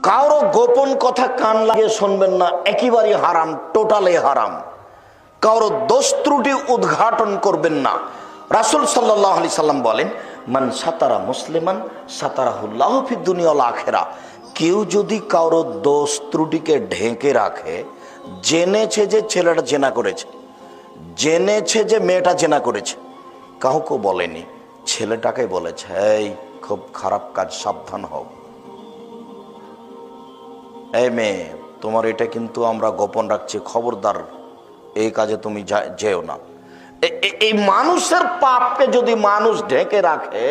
কারো গোপন কথা কান লাগিয়ে শুনবেন না, একেবারেই হারাম, টোটালি হারাম। কারো দোষ ত্রুটি উদ্ঘাটন করবেন না। রাসূল সাল্লাল্লাহু আলাইহি সাল্লাম বলেন, মান সাতারা মুসলিমান সাতারাহুল্লাহু ফিদ দুনিয়া ওয়াল আখিরা। কেউ যদি কারো দোষ ত্রুটিকে ঢেকে রাখে, জেনেছে যে ছেলেটা জেনা করেছে, জেনেছে যে মেয়েটা জেনা করেছে, কাউকে বলেনি, ছেলেটাকে বলেছে, এই খুব খারাপ কাজ, সাবধান হও, এই মেয়ে তোমার এটা কিন্তু আমরা গোপন রাখছি, খবরদার এই কাজে তুমি যেও না। এই মানুষের পাপকে যদি মানুষ ঢেকে রাখে,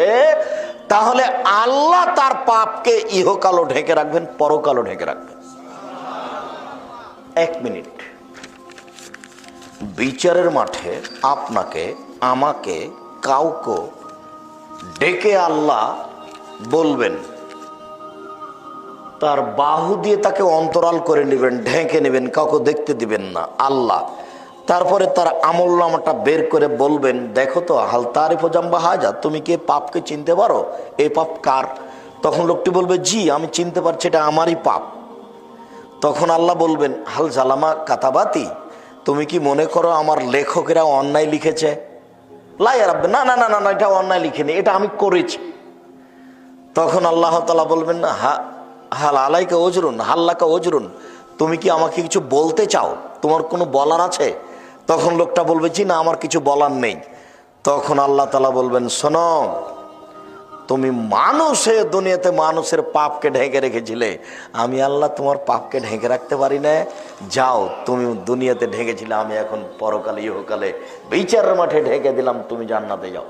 তাহলে আল্লাহ তার পাপকে ইহকালও ঢেকে রাখবেন, পরকালও ঢেকে রাখবেন। এক মিনিট, বিচারের মাঠে আপনাকে, আমাকে, কাউকে ডেকে আল্লাহ বলবেন, তার বাহু দিয়ে তাকে অন্তরাল করে নেবেন, ঢেকে নেবেন, কাউকে দেখতে দিবেন না আল্লাহ। তারপরে তার আমলনামাটা বের করে বলবেন, দেখো তো, হাল তারিফ জাম্বা হাজা, তুমি কি পাপকে চিনতে পারো? এই পাপ কার? তখন লোকটি বলবে, জি আমি চিনতে পারছি, এটা আমারই পাপ। তখন আল্লাহ বলবেন, হাল জালামা কাতাবাতি, তুমি কি মনে করো আমার লেখকেরা অন্যায় লিখেছে? লাইয়া রাব্বে, না না না না, এটা অন্যায় লিখেনি, এটা আমি করেছি। তখন আল্লাহ তাআলা বলবেন, হাল আলাইকা ওজরুন, হাল্লাকা ওজরুন, তুমি কি আমাকে কিছু বলতে চাও? তোমার কোনো বলার আছে? তখন লোকটা বলবে, জি না, আমার কিছু বলার নেই। তখন আল্লাহ তাআলা বলবেন, শোনো, তুমি মানুষে দুনিয়াতে মানুষের পাপকে ঢেকে রেখেছিলে, আমি আল্লাহ তোমার পাপকে ঢেকে রাখতে পারি না। যাও, তুমি দুনিয়াতে ঢেকেছিলে, আমি এখন পরকালে ইহকালে বিচারের মাঠে ঢেকে দিলাম, তুমি জান্নাতে যাও।